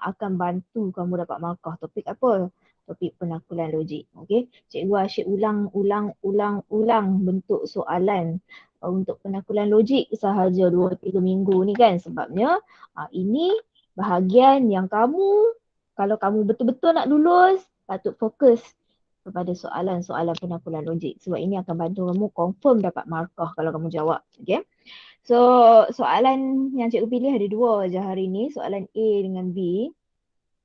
akan bantu kamu dapat markah. Topik apa? Topik penakulan logik. Okey. Cikgu asyik ulang bentuk soalan untuk penakulan logik sahaja 2-3 minggu ni kan. Sebabnya ini bahagian yang kamu, kalau kamu betul-betul nak lulus, patut fokus kepada soalan-soalan penakulan logik. Sebab ini akan bantu kamu confirm dapat markah kalau kamu jawab. Okey. So, soalan yang cikgu pilih ada dua je hari ni, soalan A dengan B.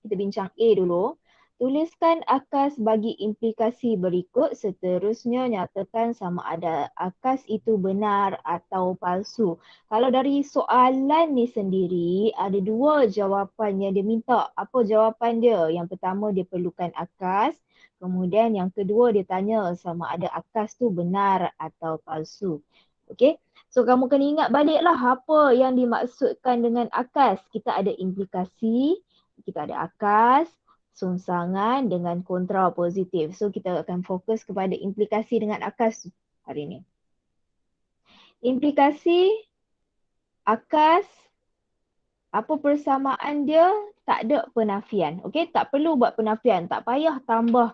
Kita bincang A dulu. Tuliskan akas bagi implikasi berikut, seterusnya nyatakan sama ada akas itu benar atau palsu. Kalau dari soalan ni sendiri, ada dua jawapan yang dia minta. Apa jawapan dia? Yang pertama dia perlukan akas, kemudian yang kedua dia tanya sama ada akas tu benar atau palsu. Okey? So kamu kena ingat baliklah apa yang dimaksudkan dengan akas. Kita ada implikasi, kita ada akas, sungsangan dengan kontra positif. So kita akan fokus kepada implikasi dengan akas hari ini. Implikasi, akas, apa persamaan dia? Tak ada penafian. Okey, tak perlu buat penafian, tak payah tambah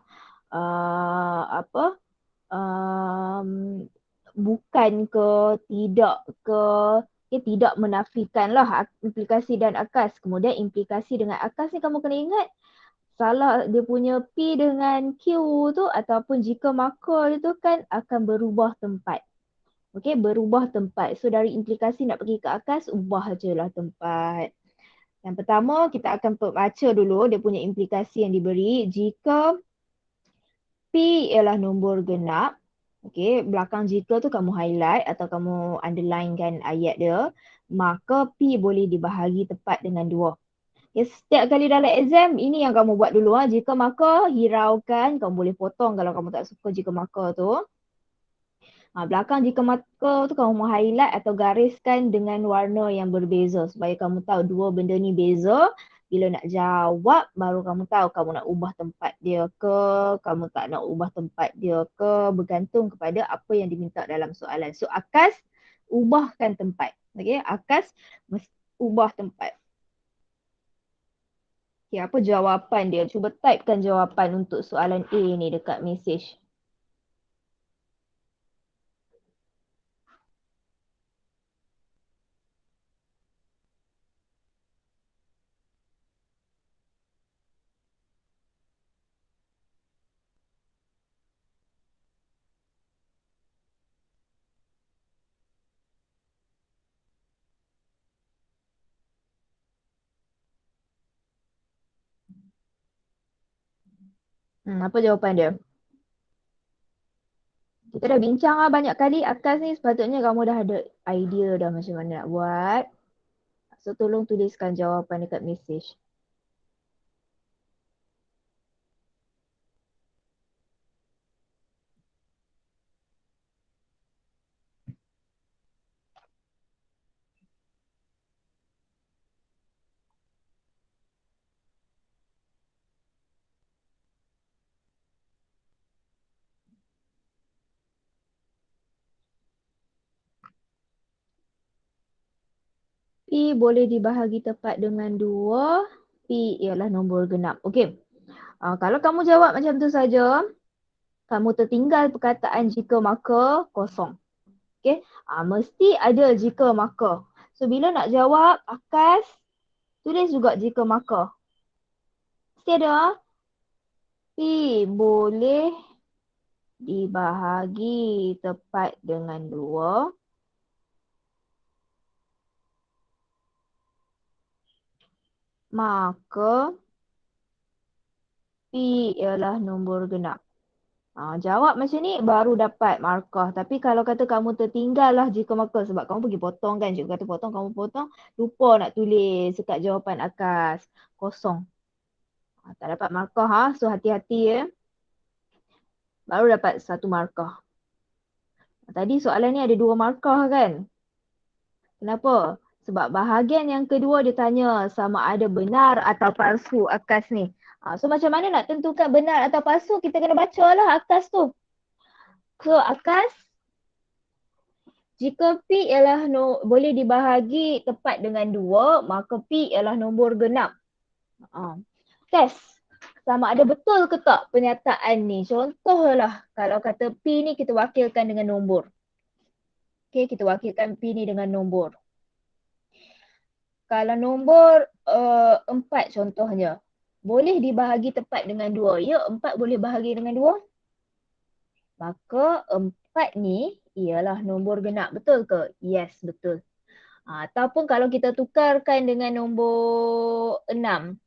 bukan ke, tidak ke, tidak menafikan lah implikasi dan akas. Kemudian implikasi dengan akas ni kamu kena ingat, salah dia punya P dengan Q tu ataupun jika marker dia tu kan akan berubah tempat. Okey, berubah tempat. So dari implikasi nak pergi ke akas, ubah je lah tempat. Yang pertama kita akan baca dulu dia punya implikasi yang diberi. Jika P ialah nombor genap, okey, belakang jika tu kamu highlight atau kamu underline kan ayat dia, maka P boleh dibahagi tepat dengan 2. Ya, setiap kali dalam exam, ini yang kamu buat dulu. Jika marker, hiraukan. Kamu boleh potong kalau kamu tak suka jika marker tu. Belakang jika marker tu kamu mau highlight atau gariskan dengan warna yang berbeza. Supaya kamu tahu dua benda ni beza. Bila nak jawab, baru kamu tahu kamu nak ubah tempat dia ke, kamu tak nak ubah tempat dia ke, bergantung kepada apa yang diminta dalam soalan. So, akas, ubahkan tempat. Okay? Akas, ubah tempat. Okay, apa jawapan dia? Cuba typekan jawapan untuk soalan A ni dekat message. Apa jawapan dia? Kita dah bincang lah banyak kali akas ni, sepatutnya kamu dah ada idea dah macam mana nak buat. So tolong tuliskan jawapan dekat message. P boleh dibahagi tepat dengan 2. P ialah nombor genap. Okey. Kalau kamu jawab macam tu saja, kamu tertinggal perkataan jika marker kosong. Okey. Mesti ada jika marker. So bila nak jawab akas, tulis juga jika marker. Mesti ada. P boleh dibahagi tepat dengan 2. Maka P ialah nombor genap. Jawab macam ni baru dapat markah. Tapi kalau kata kamu tertinggal lah jika markah sebab kamu pergi potong kan. Cikgu kata potong, kamu potong. Lupa nak tulis dekat jawapan akas. Kosong. Tak dapat markah. So hati-hati ya. Baru dapat 1 markah. Tadi soalan ni ada 2 markah kan? Kenapa? Sebab bahagian yang kedua dia tanya sama ada benar atau palsu akas ni. So macam mana nak tentukan benar atau palsu? Kita kena baca lah akas tu. So akas, jika P ialah boleh dibahagi tepat dengan 2, maka P ialah nombor genap. Test sama ada betul ke tak pernyataan ni. Contohlah kalau kata P ni kita wakilkan dengan nombor. Okay, kita wakilkan P ni dengan nombor. Kalau nombor 4 contohnya, boleh dibahagi tepat dengan 2. Ya, 4 boleh bahagi dengan 2. Maka 4 ni ialah nombor genap. Betul ke? Yes, betul. Ataupun kalau kita tukarkan dengan nombor 6.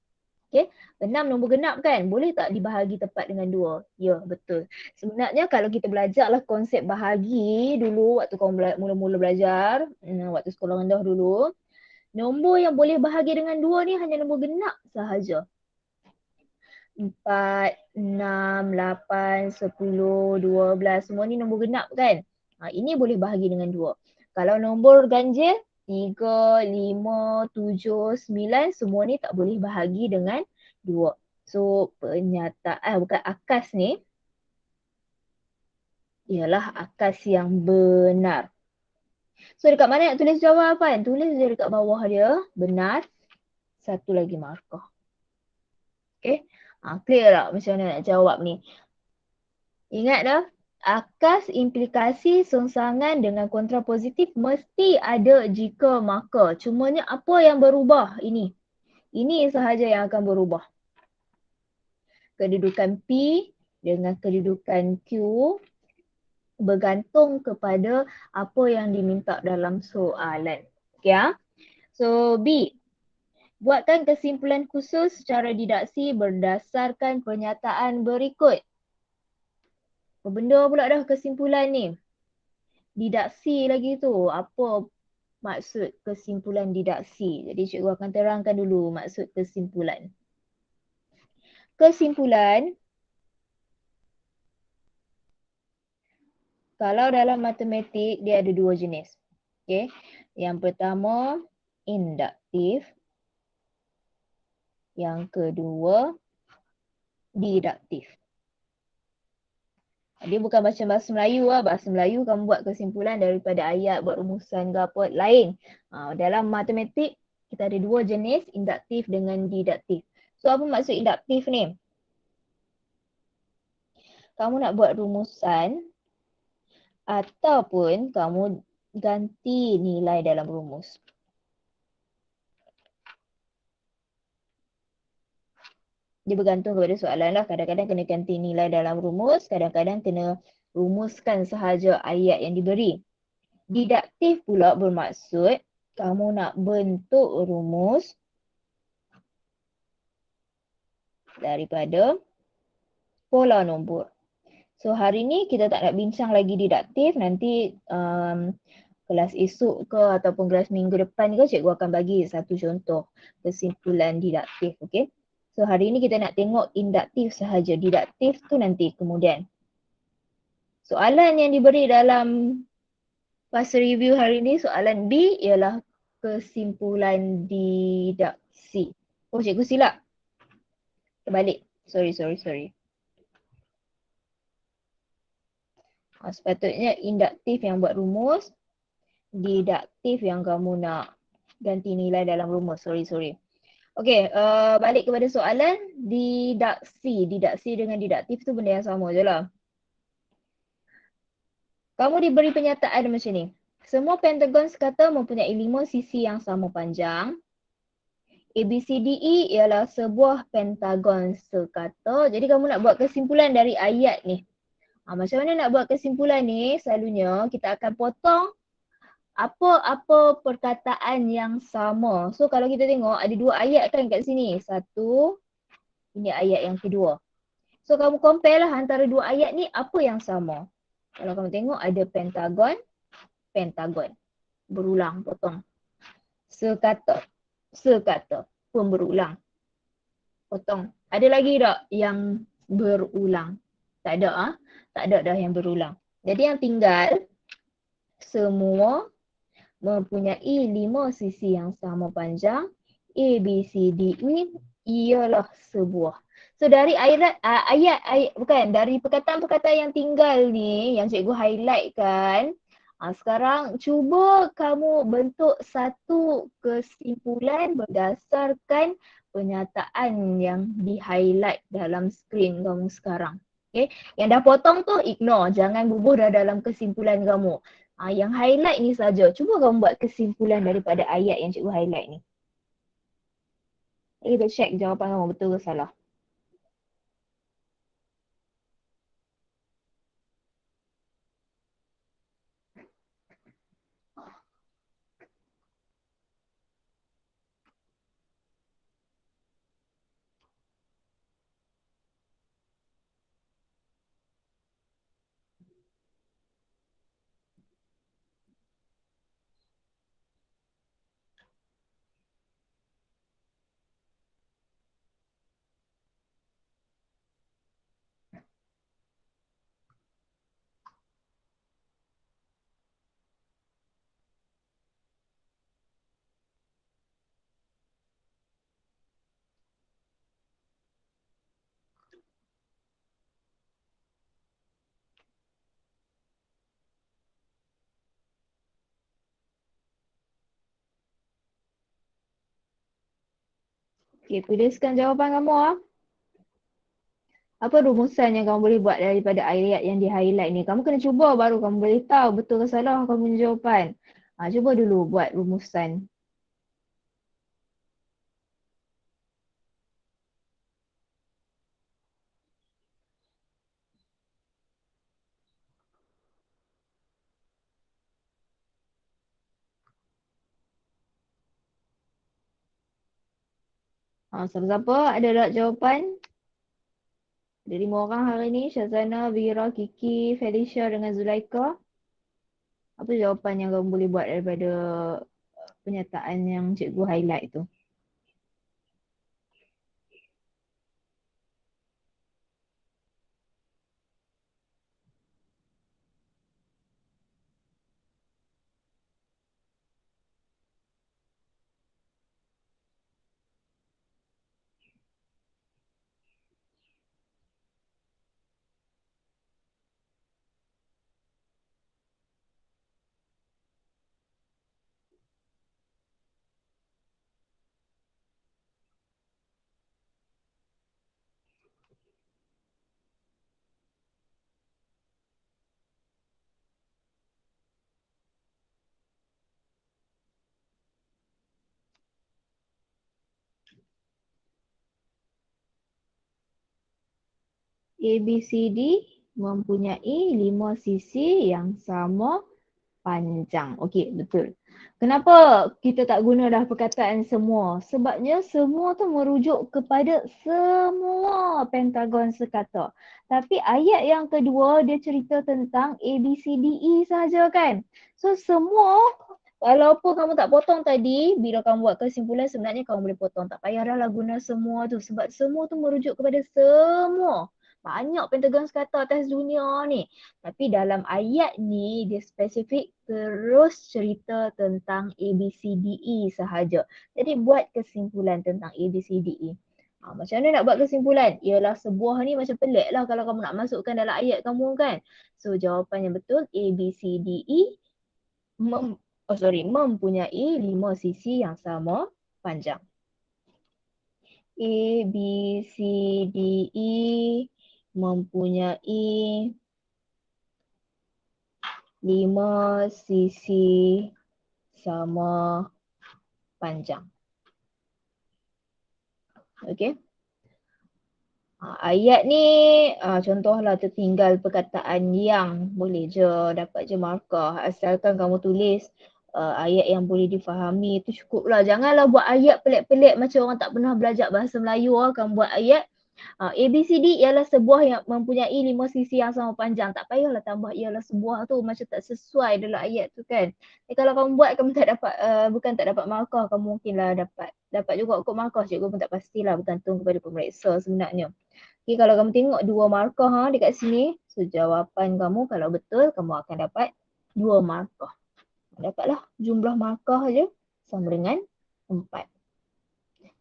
Okay, 6 nombor genap kan? Boleh tak dibahagi tepat dengan 2? Ya, betul. Sebenarnya kalau kita belajarlah konsep bahagi dulu waktu kau mula-mula belajar, waktu sekolah rendah dulu, nombor yang boleh bahagi dengan 2 ni hanya nombor genap sahaja. 4, 6, 8, 10, 12, semua ni nombor genap kan? Ini boleh bahagi dengan 2. Kalau nombor ganjil, 3, 5, 7, 9, semua ni tak boleh bahagi dengan 2. So pernyataan, bukan akas ni, ialah akas yang benar. So dekat mana nak tulis jawapan? Tulis je dekat bawah dia, benar. Satu lagi markah. Okay, clear tak macam mana nak jawab ni? Ingat dah, akas implikasi songsangan dengan kontrapositif mesti ada jika maka. Cumanya apa yang berubah ini? Ini sahaja yang akan berubah. Kedudukan P dengan kedudukan Q bergantung kepada apa yang diminta dalam soalan. Okay, So B, buatkan kesimpulan khusus secara didaksi berdasarkan pernyataan berikut. Apa benda pula dah kesimpulan ni? Didaksi lagi tu. Apa maksud kesimpulan didaksi? Jadi cikgu akan terangkan dulu maksud kesimpulan. Kesimpulan, kalau dalam matematik dia ada dua jenis. Okay. Yang pertama induktif. Yang kedua diduktif. Dia bukan macam bahasa Melayu lah. Bahasa Melayu kamu buat kesimpulan daripada ayat, buat rumusan ke apa, lain. Dalam matematik kita ada dua jenis, induktif dengan diduktif. So apa maksud induktif ni? Kamu nak buat rumusan ataupun kamu ganti nilai dalam rumus. Dia bergantung kepada soalan lah. Kadang-kadang kena ganti nilai dalam rumus, kadang-kadang kena rumuskan sahaja ayat yang diberi. Diduktif pula bermaksud kamu nak bentuk rumus daripada pola nombor. So hari ni kita tak nak bincang lagi diduktif, nanti kelas esok ke ataupun kelas minggu depan ke cikgu akan bagi satu contoh kesimpulan diduktif, okey. So hari ni kita nak tengok induktif sahaja, diduktif tu nanti kemudian. Soalan yang diberi dalam fasa review hari ni, soalan B ialah kesimpulan didaksi. Oh cikgu silap. Terbalik. Sorry. Sepatutnya induktif yang buat rumus, diduktif yang kamu nak ganti nilai dalam rumus. Sorry. Okey, balik kepada soalan didaksi. Didaksi dengan diduktif tu benda yang sama je lah. Kamu diberi pernyataan macam ni. Semua pentagon sekata mempunyai 5 sisi yang sama panjang. ABCDE ialah sebuah pentagon sekata. Jadi kamu nak buat kesimpulan dari ayat ni. Macam mana nak buat kesimpulan ni? Selalunya kita akan potong apa-apa perkataan yang sama. So kalau kita tengok ada dua ayat kan kat sini. Satu, ini ayat yang kedua. So kamu compare lah antara dua ayat ni apa yang sama. Kalau kamu tengok ada pentagon. Berulang, potong. Sekata pun berulang. Potong. Ada lagi tak yang berulang? Tak ada. Tak ada dah yang berulang. Jadi yang tinggal semua mempunyai 5 sisi yang sama panjang. A, B, C, D, E ialah sebuah. So dari dari perkataan-perkataan yang tinggal ni yang cikgu highlight kan. Sekarang cuba kamu bentuk satu kesimpulan berdasarkan penyataan yang di-highlight dalam skrin kamu sekarang. Okay? Yang dah potong tu ignore, jangan bubuh dah dalam kesimpulan kamu. Yang highlight ni saja. Cuba kamu buat kesimpulan daripada ayat yang cikgu highlight ni. Kita check jawapan kamu betul ke salah. Okay, tuliskan jawapan kamu. Apa rumusan yang kamu boleh buat daripada ayat yang di-highlight ni? Kamu kena cuba baru kamu boleh tahu betul ke salah kamu punya jawapan. Cuba dulu buat rumusan. Siapa-siapa ada tak jawapan? Ada 5 orang hari ni. Syazana, Vira, Kiki, Felicia dengan Zulaika. Apa jawapan yang kamu boleh buat daripada penyataan yang cikgu highlight tu? ABCD mempunyai 5 sisi yang sama panjang. Okey, betul. Kenapa kita tak guna dah perkataan semua? Sebabnya semua tu merujuk kepada semua pentagon sekata. Tapi ayat yang kedua dia cerita tentang ABCDE saja kan? So semua, walaupun kamu tak potong tadi, bila kamu buat kesimpulan sebenarnya kamu boleh potong. Tak payah dah lah guna semua tu sebab semua tu merujuk kepada semua. Banyak pentagon sekata atas dunia ni. Tapi dalam ayat ni dia spesifik terus cerita tentang ABCDE sahaja. Jadi buat kesimpulan tentang ABCDE. Macam mana nak buat kesimpulan? Ialah sebuah ni macam pelik lah kalau kamu nak masukkan dalam ayat kamu kan. So jawapan yang betul ABCDE mempunyai 5 sisi yang sama panjang. ABCDE mempunyai 5 sisi sama panjang. Okey. Ayat ni contohlah tertinggal perkataan yang, boleh je dapat je markah asalkan kamu tulis ayat yang boleh difahami itu cukuplah. Janganlah buat ayat pelik-pelik macam orang tak pernah belajar bahasa Melayu. Kamu buat ayat ABCD ialah sebuah yang mempunyai 5 sisi yang sama panjang. Tak payahlah tambah ialah sebuah tu macam tak sesuai dalam ayat tu kan. Kalau kamu buat kamu tak dapat bukan tak dapat markah, kamu mungkinlah dapat juga kot markah. Cikgu pun tak pastilah, bergantung kepada pemeriksa sebenarnya. Okay, kalau kamu tengok 2 markah dekat sini, so jawapan kamu kalau betul kamu akan dapat 2 markah. Dapatlah jumlah markah je sama dengan 4.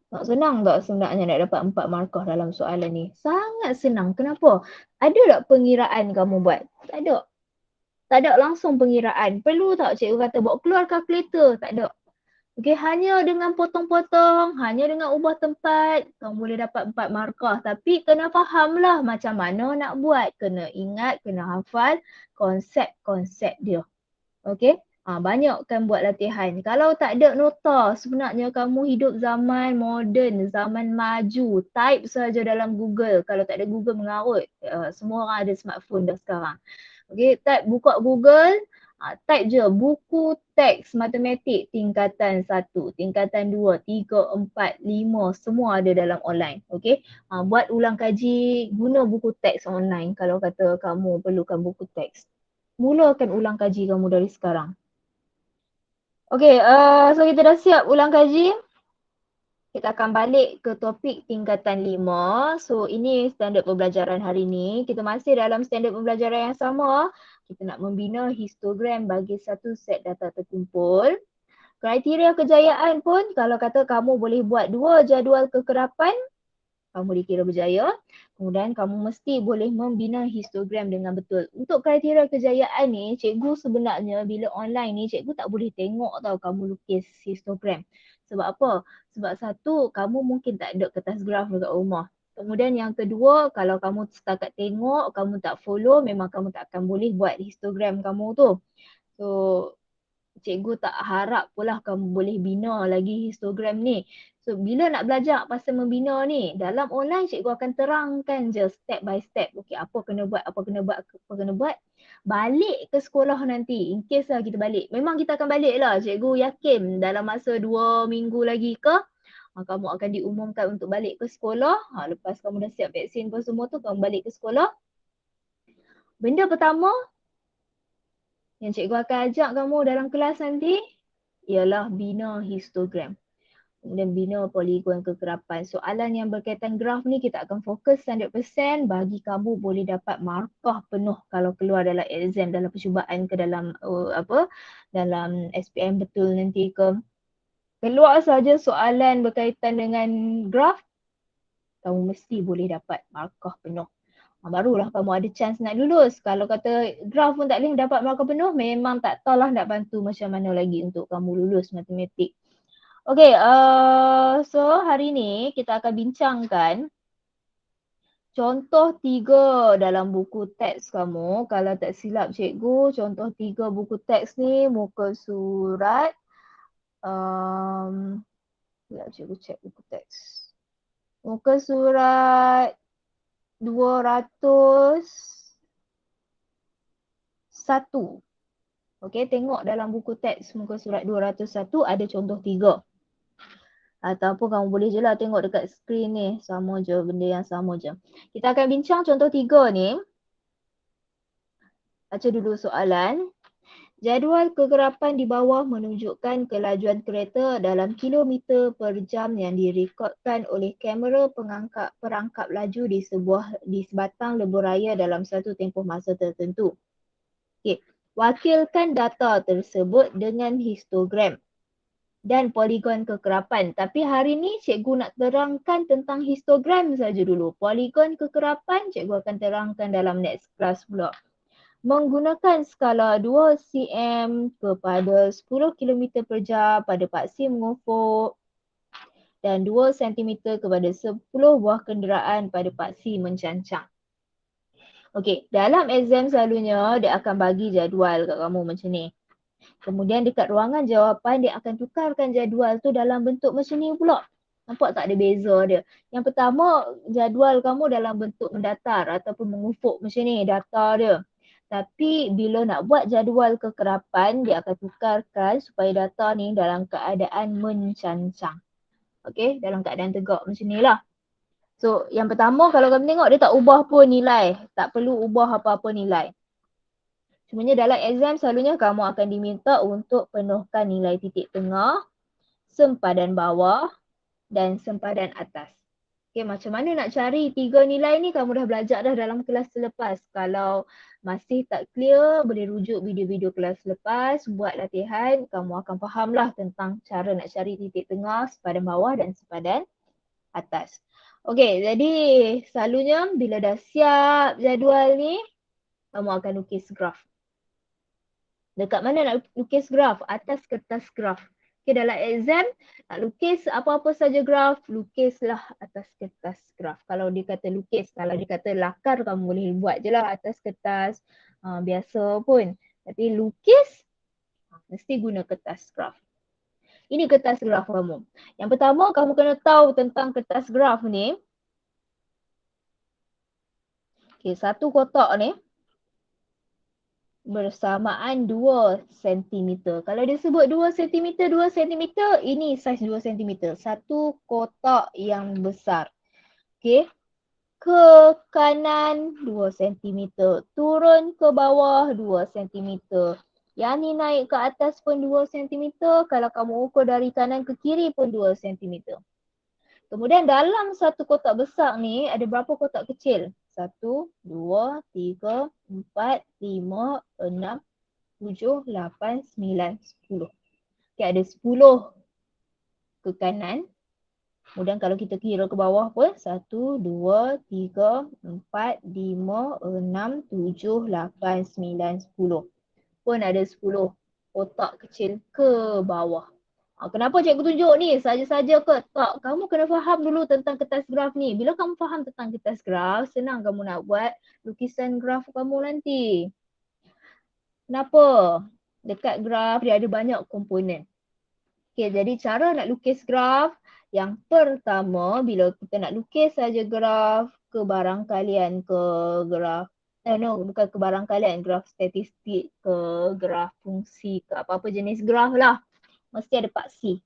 Tak senang tak sebenarnya nak dapat 4 markah dalam soalan ni? Sangat senang. Kenapa? Ada tak pengiraan kamu buat? Tak ada. Tak ada langsung pengiraan. Perlu tak cikgu kata bawa keluar kalkulator? Tak ada. Okey, hanya dengan potong-potong, hanya dengan ubah tempat, kamu boleh dapat 4 markah. Tapi kena fahamlah macam mana nak buat. Kena ingat, kena hafal konsep-konsep dia. Okey? Banyakkan buat latihan. Kalau tak ada nota, sebenarnya kamu hidup zaman moden, zaman maju. Type saja dalam Google. Kalau tak ada Google mengarut. Semua orang ada smartphone dah sekarang. Okey, buka Google, type je buku teks matematik tingkatan 1, tingkatan 2, 3, 4, 5 semua ada dalam online. Okey. Buat ulang kaji, guna buku teks online kalau kata kamu perlukan buku teks. Mulakan ulang kaji kamu dari sekarang. Okey, so kita dah siap ulang kaji. Kita akan balik ke topik tingkatan 5. So ini standard pembelajaran hari ini. Kita masih dalam standard pembelajaran yang sama. Kita nak membina histogram bagi satu set data terkumpul. Kriteria kejayaan pun kalau kata kamu boleh buat 2 jadual kekerapan, kamu dikira berjaya. Kemudian kamu mesti boleh membina histogram dengan betul. Untuk kriteria kejayaan ni, cikgu sebenarnya bila online ni, cikgu tak boleh tengok tau kamu lukis histogram. Sebab apa? Sebab satu, kamu mungkin tak ada kertas graf dekat rumah. Kemudian yang kedua, kalau kamu setakat tengok, kamu tak follow, memang kamu tak akan boleh buat histogram kamu tu. So, cikgu tak harap pula kamu boleh bina lagi histogram ni. So bila nak belajar pasal membina ni, dalam online cikgu akan terangkan je step by step. Okey, apa kena buat, apa kena buat, apa kena buat. Balik ke sekolah nanti, in case lah kita balik. Memang kita akan balik lah, cikgu yakin dalam masa 2 minggu lagi ke, kamu akan diumumkan untuk balik ke sekolah. Lepas kamu dah siap vaksin pun semua tu, kamu balik ke sekolah. Benda pertama yang cikgu akan ajak kamu dalam kelas nanti ialah bina histogram. Kemudian bina poligon kekerapan. Soalan yang berkaitan graf ni kita akan fokus 100% bagi kamu boleh dapat markah penuh kalau keluar dalam exam, dalam percubaan ke dalam dalam SPM betul nanti ke. Keluar saja soalan berkaitan dengan graf, kamu mesti boleh dapat markah penuh. Barulah kamu ada chance nak lulus. Kalau kata graf pun tak boleh dapat markah penuh, memang tak tahulah nak bantu macam mana lagi untuk kamu lulus matematik. Okay, so hari ni kita akan bincangkan contoh 3 dalam buku teks kamu. Kalau tak silap cikgu, contoh 3 buku teks ni muka surat. Sekejap cikgu check buku teks. Muka surat 201. Okay, tengok dalam buku teks muka surat 201 ada contoh 3. Ataupun kamu boleh je lah tengok dekat skrin ni. Sama je, benda yang sama je. Kita akan bincang contoh 3 ni. Baca dulu soalan. Jadual kegerapan di bawah menunjukkan kelajuan kereta dalam kilometer per jam yang direkodkan oleh kamera perangkap laju di sebatang lebuh raya dalam satu tempoh masa tertentu. Okay. Wakilkan data tersebut dengan histogram dan poligon kekerapan. Tapi hari ni cikgu nak terangkan tentang histogram saja dulu. Poligon kekerapan cikgu akan terangkan dalam next class pula. Menggunakan skala 2 cm kepada 10 km per jam pada paksi mengufuk dan 2 cm kepada 10 buah kenderaan pada paksi mencancang. Okey, dalam exam selalunya dia akan bagi jadual kat kamu macam ni. Kemudian dekat ruangan jawapan dia akan tukarkan jadual tu dalam bentuk macam ni pula. Nampak tak ada beza dia? Yang pertama jadual kamu dalam bentuk mendatar ataupun mengufuk macam ni data dia. Tapi bila nak buat jadual kekerapan, dia akan tukarkan supaya data ni dalam keadaan mencancang. Okay, dalam keadaan tegak macam ni lah. So, yang pertama kalau kamu tengok dia tak ubah pun nilai. Tak perlu ubah apa-apa nilai. Sebenarnya dalam exam selalunya kamu akan diminta untuk penuhkan nilai titik tengah, sempadan bawah dan sempadan atas. Okay, macam mana nak cari 3 nilai ni kamu dah belajar dah dalam kelas selepas. Kalau masih tak clear, boleh rujuk video-video kelas selepas, buat latihan, kamu akan fahamlah tentang cara nak cari titik tengah, sepadan bawah dan sepadan atas. Okay, jadi selalunya bila dah siap jadual ni, kamu akan lukis graf. Dekat mana nak lukis graf? Atas kertas graf. Okay, dalam exam nak lukis apa-apa saja graf, lukislah atas kertas graf. Kalau dia kata lukis, kalau dia kata lakar, kamu boleh buat je lah atas kertas biasa pun. Tapi lukis mesti guna kertas graf. Ini kertas graf kamu. Yang pertama kamu kena tahu tentang kertas graf ni. Okay, satu kotak ni bersamaan 2 cm. Kalau dia sebut 2 cm, 2 cm, ini saiz 2 cm. Satu kotak yang besar. Okay. Ke kanan 2 cm. Turun ke bawah 2 cm. Yang ni naik ke atas pun 2 cm. Kalau kamu ukur dari kanan ke kiri pun 2 cm. Kemudian dalam satu kotak besar ni ada berapa kotak kecil? 1, 2, 3, 4, 5, 6, 7, 8, 9, 10. Okay, ada 10 ke kanan. Kemudian kalau kita kira ke bawah pun 1, 2, 3, 4, 5, 6, 7, 8, 9, 10. Pun ada 10 kotak kecil ke bawah. Kenapa cikgu tunjuk ni? Saja-saja ke? Tak. Kamu kena faham dulu tentang kertas graf ni. Bila kamu faham tentang kertas graf, senang kamu nak buat lukisan graf kamu nanti. Kenapa? Dekat graf dia ada banyak komponen. Okay, jadi cara nak lukis graf, yang pertama bila kita nak lukis saja graf kebarangkalian ke graf bukan kebarangkalian, graf statistik ke graf fungsi ke apa-apa jenis graf lah. Mesti ada paksi.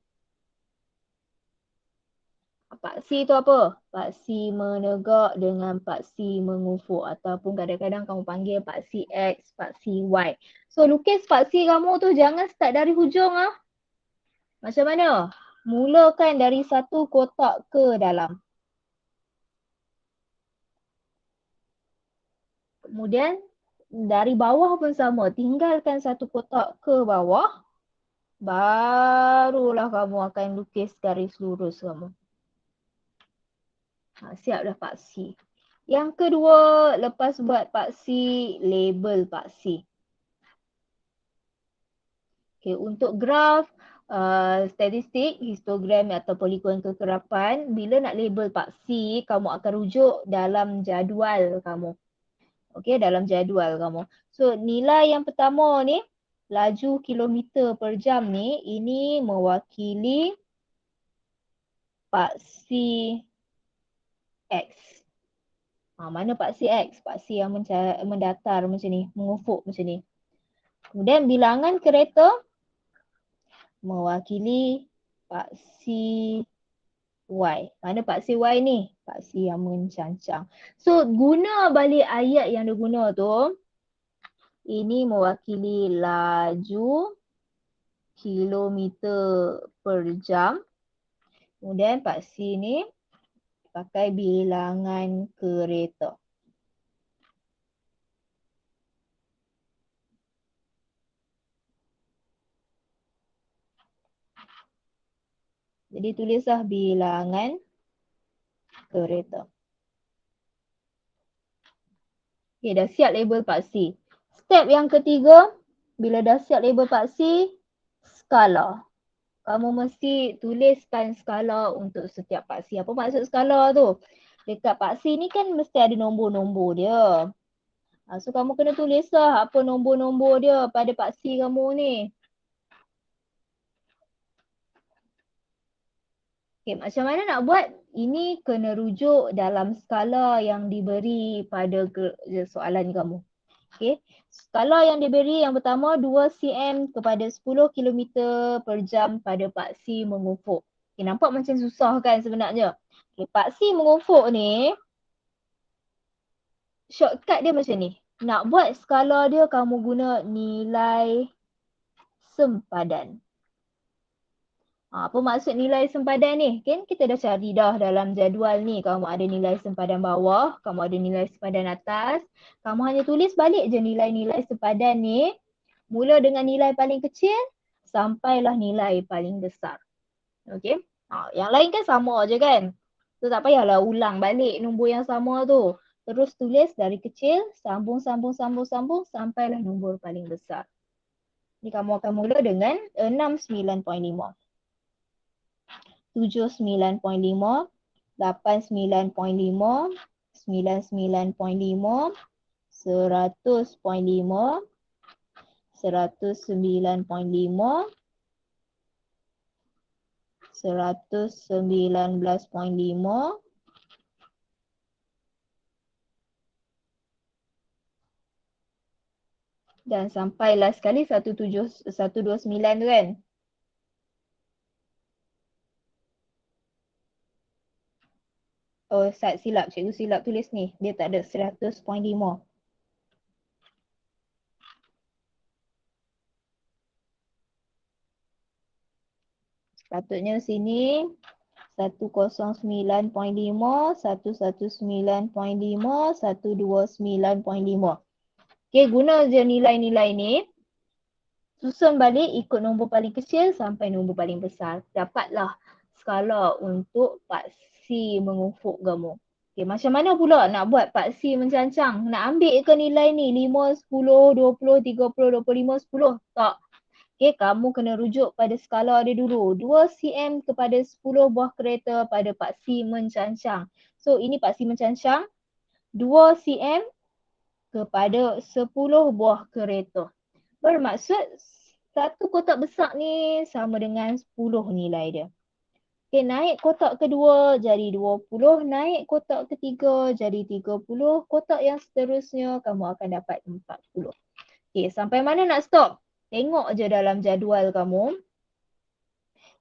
Paksi tu apa? Paksi menegak dengan paksi mengufuk ataupun kadang-kadang kamu panggil paksi X, paksi Y. So lukis paksi kamu tu jangan start dari hujung ah. Macam mana? Mulakan dari satu kotak ke dalam. Kemudian dari bawah pun sama. Tinggalkan satu kotak ke bawah. Barulah kamu akan lukis garis lurus kamu. Siap dah paksi. Yang kedua, lepas buat paksi, label paksi. Okay, untuk graf, statistik, histogram atau poligon kekerapan, bila nak label paksi, kamu akan rujuk dalam jadual kamu. Okay, dalam jadual kamu. So, nilai yang pertama ni, laju kilometer per jam ni, ini mewakili paksi X. Mana paksi X? Paksi yang mendatar macam ni, mengufuk macam ni. Kemudian bilangan kereta mewakili paksi Y. Mana paksi Y ni? Paksi yang mencancang. So, guna balik ayat yang dia guna tu, ini mewakili laju kilometer per jam. Kemudian paksi ni pakai bilangan kereta. Jadi tulislah bilangan kereta. Okay, dah siap label paksi. Step yang ketiga, bila dah siap label paksi, skala. Kamu mesti tuliskan skala untuk setiap paksi. Apa maksud skala tu? Dekat paksi ni kan mesti ada nombor-nombor dia. So kamu kena tulislah apa nombor-nombor dia pada paksi kamu ni. Okay, macam mana nak buat? Ini kena rujuk dalam skala yang diberi pada soalan kamu. Okay. Skala yang diberi yang pertama 2 cm kepada 10 km per jam pada paksi mengufuk. Okay, nampak macam susah kan sebenarnya. Okay, paksi mengufuk ni, shortcut dia macam ni. Nak buat skala dia kamu guna nilai sempadan. Apa maksud nilai sempadan ni? Kan kita dah cari dah dalam jadual ni. Kamu ada nilai sempadan bawah, kamu ada nilai sempadan atas. Kamu hanya tulis balik je nilai-nilai sempadan ni. Mula dengan nilai paling kecil sampailah nilai paling besar. Okey? Yang lain kan sama je kan? So tak payahlah ulang balik nombor yang sama tu. Terus tulis dari kecil, sambung sampailah nombor paling besar. Ni kamu akan mula dengan 69.5. 79.5, 89.5, 99.5, 100.5, 109.5, 119.5, dan sampai last sekali 129 tu kan. Oh, silap. Cikgu silap tulis ni. Dia tak ada 100.5. Sepatutnya sini 109.5, 119.5, 129.5. Okay, guna je nilai-nilai ni. Susun balik ikut nombor paling kecil sampai nombor paling besar. Dapatlah skala untuk paksi mengufuk gemuk. Okay, macam mana pula nak buat paksi mencancang? Nak ambil ke nilai ni 5, 10, 20, 30, 25, 10? Tak. Okay, kamu kena rujuk pada skala dia dulu. 2 cm kepada 10 buah kereta pada paksi mencancang. So, ini paksi mencancang. 2 cm kepada 10 buah kereta. Bermaksud, satu kotak besar ni sama dengan 10 nilai dia. Okay, naik kotak kedua jadi 20. Naik kotak ketiga jadi 30. Kotak yang seterusnya kamu akan dapat 40. Okay, sampai mana nak stop? Tengok je dalam jadual kamu.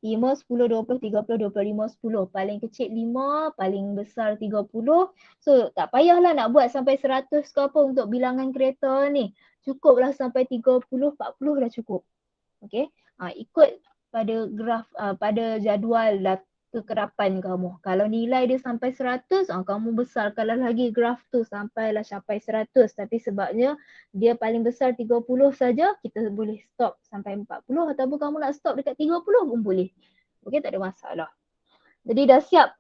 5, 10, 20, 30, 25, 10. Paling kecil 5, paling besar 30. So, tak payahlah nak buat sampai 100 ke apa untuk bilangan kereta ni. Cukuplah sampai 30, 40 dah cukup. Okay. Ikut pada graf, pada jadual kekerapan kamu. Kalau nilai dia sampai 100, kamu besarkanlah lagi graf tu sampailah capai 100. Tapi sebabnya dia paling besar 30 saja, kita boleh stop sampai 40 ataupun kamu nak stop dekat 30 pun boleh. Okay, tak ada masalah. Jadi dah siap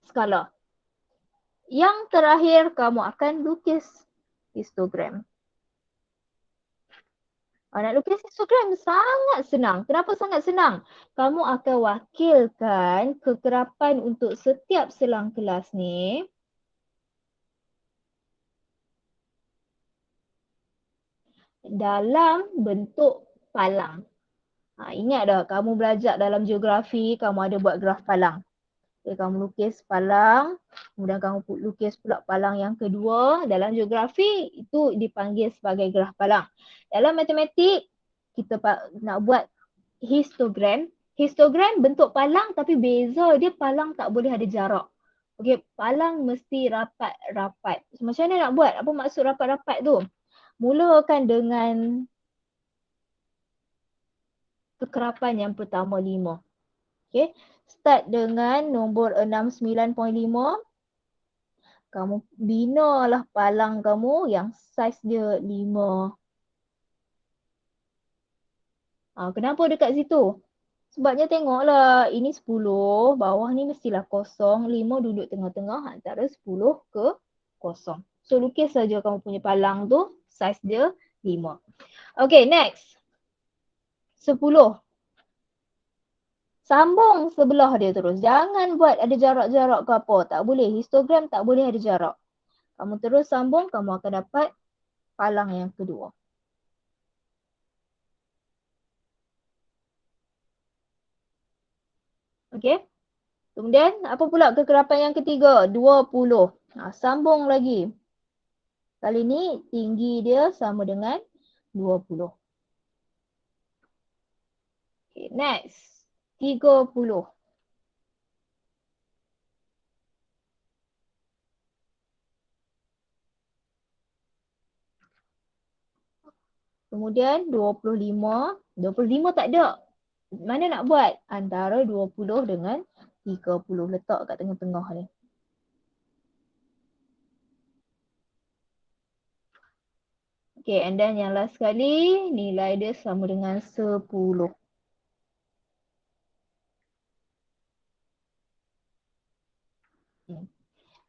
skala. Yang terakhir kamu akan lukis histogram. Nak lukis histogram sangat senang. Kenapa sangat senang? Kamu akan wakilkan kekerapan untuk setiap selang kelas ni dalam bentuk palang. Ingat dah, kamu belajar dalam geografi, kamu ada buat graf palang. Okay, kamu lukis palang, kemudian kamu lukis pula palang yang kedua. Dalam geografi, itu dipanggil sebagai graf palang. Dalam matematik, kita nak buat histogram. Histogram bentuk palang tapi beza dia palang tak boleh ada jarak. Okey, palang mesti rapat-rapat. So, macam mana nak buat? Apa maksud rapat-rapat tu? Mulakan dengan kekerapan yang pertama 5. Okey, start dengan nombor 69.5. Kamu binalah palang kamu yang saiz dia 5. Kenapa dekat situ? Sebabnya tengoklah, ini 10, bawah ni mestilah kosong, 5 duduk tengah-tengah antara 10 ke kosong. So lukis saja kamu punya palang tu, saiz dia 5. Okay, next. 10. Sambung sebelah dia terus. Jangan buat ada jarak-jarak ke apa. Tak boleh. Histogram tak boleh ada jarak. Kamu terus sambung, kamu akan dapat palang yang kedua. Okay. Kemudian, apa pula kekerapan yang ketiga? 20. Sambung lagi. Kali ni tinggi dia sama dengan 20. Okay, next. 30. Kemudian 25. 25 tak ada. Mana nak buat? Antara 20 dengan 30. Letak kat tengah-tengah ni. Okay, and then yang last sekali, nilai dia sama dengan 10.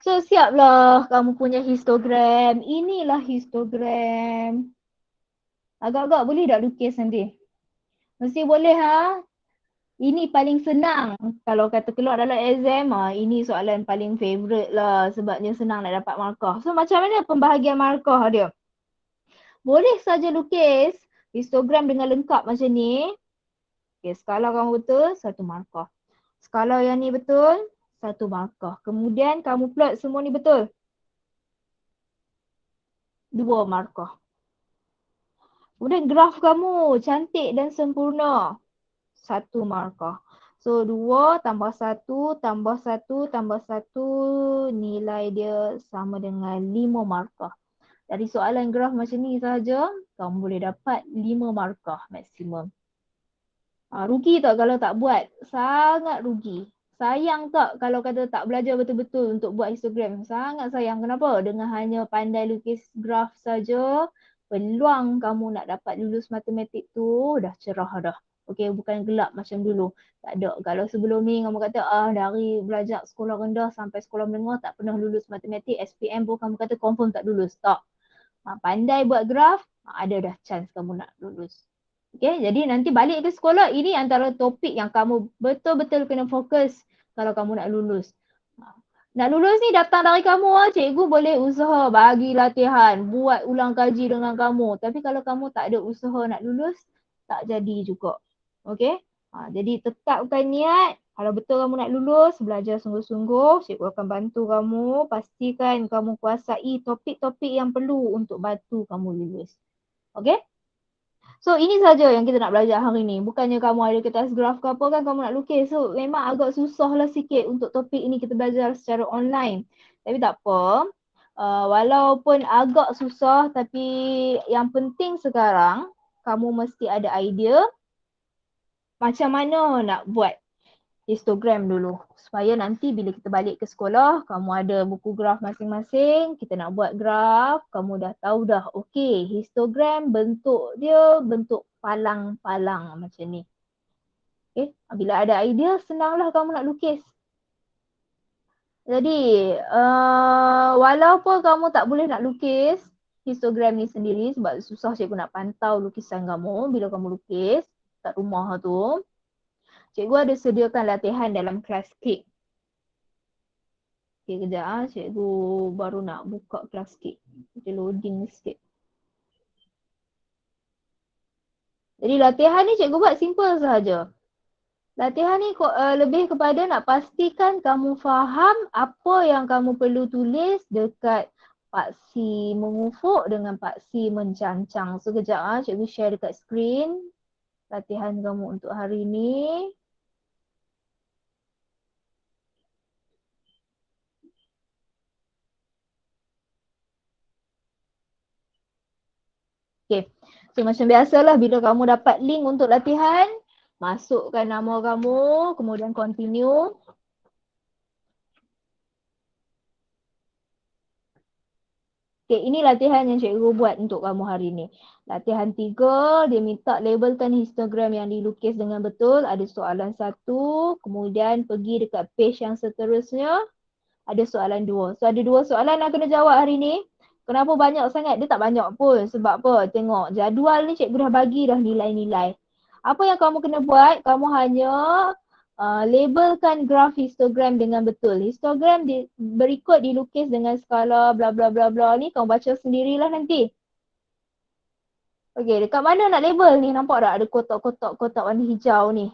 So, siaplah kamu punya histogram. Inilah histogram. Agak-agak boleh tak lukis nanti? Mesti boleh ha? Ini paling senang. Kalau kata keluar dalam exam, ini soalan paling favourite lah sebabnya senang nak dapat markah. So macam mana pembahagian markah dia? Boleh saja lukis histogram dengan lengkap macam ni. Okay, skala kamu betul, 1 markah. Skala yang ni betul, 1 markah. Kemudian kamu plot semua ni betul, 2 markah. Kemudian graf kamu cantik dan sempurna, 1 markah. So 2 tambah 1 tambah 1 tambah 1, nilai dia sama dengan 5 markah. Dari soalan graf macam ni sahaja, kamu boleh dapat 5 markah maksimum. Rugi tak kalau tak buat? Sangat rugi. Sayang tak kalau kata tak belajar betul-betul untuk buat histogram? Sangat sayang. Kenapa? Dengan hanya pandai lukis graf saja, peluang kamu nak dapat lulus matematik tu dah cerah dah. Okey, bukan gelap macam dulu. Tak ada. Kalau sebelum ni kamu kata dari belajar sekolah rendah sampai sekolah menengah tak pernah lulus matematik, SPM pun kamu kata confirm tak lulus. Tak. Pandai buat graf, ada dah chance kamu nak lulus. Okay, jadi nanti balik ke sekolah, ini antara topik yang kamu betul-betul kena fokus kalau kamu nak lulus. Nak lulus ni datang dari kamu, cikgu boleh usaha bagi latihan, buat ulang kaji dengan kamu. Tapi kalau kamu tak ada usaha nak lulus, tak jadi juga. Okay, jadi tetapkan niat. Kalau betul kamu nak lulus, belajar sungguh-sungguh, cikgu akan bantu kamu. Pastikan kamu kuasai topik-topik yang perlu untuk bantu kamu lulus. Okay? So ini saja yang kita nak belajar hari ni. Bukannya kamu ada kertas graf ke apa kan kamu nak lukis. So memang agak susah lah sikit untuk topik ini kita belajar secara online. Tapi tak apa. Walaupun agak susah tapi yang penting sekarang kamu mesti ada idea macam mana nak buat histogram dulu. Supaya nanti bila kita balik ke sekolah, kamu ada buku graf masing-masing, kita nak buat graf, kamu dah tahu dah, okey, histogram bentuk dia bentuk palang-palang macam ni. Okay, bila ada idea, senanglah kamu nak lukis. Jadi, walaupun kamu tak boleh nak lukis histogram ni sendiri sebab susah cikgu nak pantau lukisan kamu bila kamu lukis kat rumah tu, cikgu ada sediakan latihan dalam kelas kek. Okay, kejap cikgu baru nak buka kelas kek. Kita loading sikit. Jadi latihan ni cikgu buat simple sahaja. Latihan ni lebih kepada nak pastikan kamu faham apa yang kamu perlu tulis dekat paksi mengufuk dengan paksi mencancang. So kejap cikgu share dekat screen latihan kamu untuk hari ni. Okay. So macam biasalah bila kamu dapat link untuk latihan, masukkan nama kamu, kemudian continue. Okay, ini latihan yang cikgu buat untuk kamu hari ni. Latihan 3, dia minta labelkan histogram yang dilukis dengan betul. Ada soalan 1, kemudian pergi dekat page yang seterusnya. Ada soalan 2. So ada 2 soalan yang kena jawab hari ni. Kenapa banyak sangat? Dia tak banyak pun. Sebab apa? Tengok jadual ni cikgu dah bagi dah nilai-nilai. Apa yang kamu kena buat? Kamu hanya labelkan graf histogram dengan betul. Histogram berikut dilukis dengan skala bla bla bla bla ni. Kamu baca sendirilah nanti. Okey, dekat mana nak label ni? Nampak tak ada kotak-kotak warna hijau ni?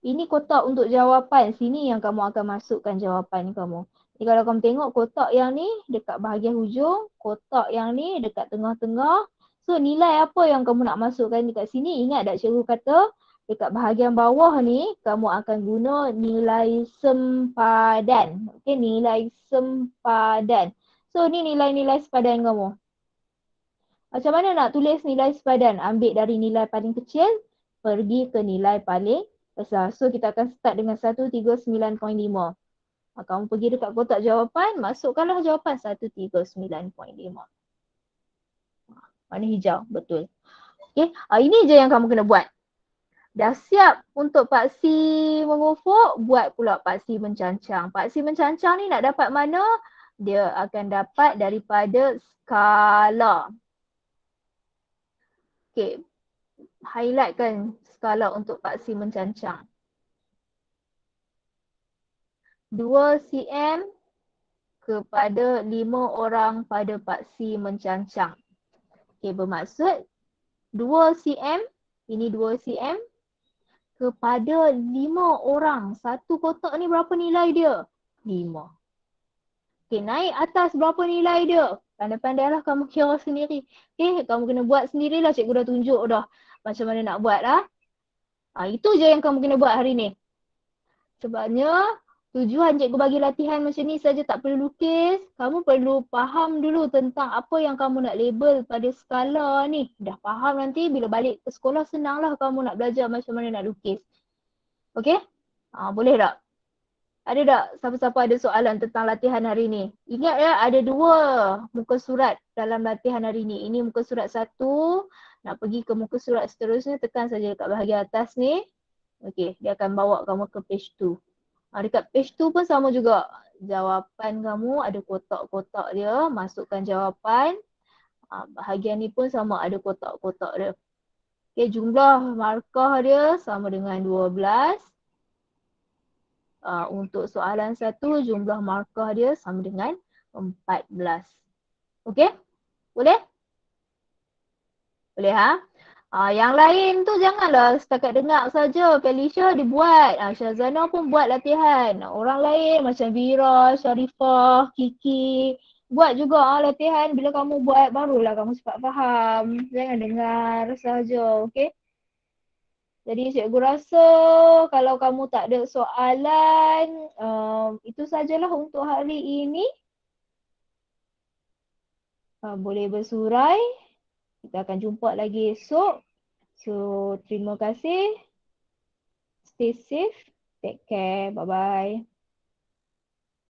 Ini kotak untuk jawapan. Sini yang kamu akan masukkan jawapan kamu. Jadi kalau kamu tengok kotak yang ni dekat bahagian hujung, kotak yang ni dekat tengah-tengah. So nilai apa yang kamu nak masukkan dekat sini? Ingat tak cikgu kata dekat bahagian bawah ni kamu akan guna nilai sempadan. Okey, nilai sempadan. So ni nilai-nilai sempadan kamu. Macam mana nak tulis nilai sepadan? Ambil dari nilai paling kecil, pergi ke nilai paling besar. So kita akan start dengan 139.5. Kamu pergi dekat kotak jawapan, masukkanlah jawapan 139.5. Warna hijau, betul. Okay, ini je yang kamu kena buat. Dah siap untuk paksi mengufuk, buat pula paksi mencancang. Paksi mencancang ni nak dapat mana? Dia akan dapat daripada skala. Okay, highlightkan skala untuk paksi mencancang. 2 cm kepada 5 orang pada paksi mencancang. Okey, bermaksud 2 cm, ini 2 cm kepada 5 orang. Satu kotak ni berapa nilai dia? 5. Okey, naik atas berapa nilai dia? Pandai-pandailah kamu kira sendiri. Okey, kamu kena buat sendirilah. Cikgu dah tunjuk dah macam mana nak buat lah. Itu je yang kamu kena buat hari ni. Sebabnya tujuan cikgu bagi latihan macam ni saja tak perlu lukis. Kamu perlu faham dulu tentang apa yang kamu nak label pada skala ni. Dah faham nanti bila balik ke sekolah senanglah kamu nak belajar macam mana nak lukis. Okey? Boleh tak? Ada tak siapa-siapa ada soalan tentang latihan hari ni? Ingat ya, ada 2 muka surat dalam latihan hari ni. Ini muka surat 1. Nak pergi ke muka surat seterusnya, tekan saja dekat bahagian atas ni. Okey, dia akan bawa kamu ke page 2. Dekat page 2 pun sama juga. Jawapan kamu ada kotak-kotak dia. Masukkan jawapan. Bahagian ni pun sama ada kotak-kotak dia. Okey, jumlah markah dia sama dengan 12. Untuk soalan 1, jumlah markah dia sama dengan 14. Okey? Boleh? Boleh ha? Yang lain tu janganlah setakat dengar saja. Felicia dibuat. Syazana pun buat latihan. Orang lain macam Vira, Sharifah, Kiki. Buat juga latihan. Bila kamu buat barulah kamu cepat faham. Jangan dengar saja. Okey? Jadi cikgu rasa kalau kamu tak ada soalan, itu sajalah untuk hari ini. Boleh bersurai. Kita akan jumpa lagi esok. So, terima kasih. Stay safe. Take care. Bye-bye.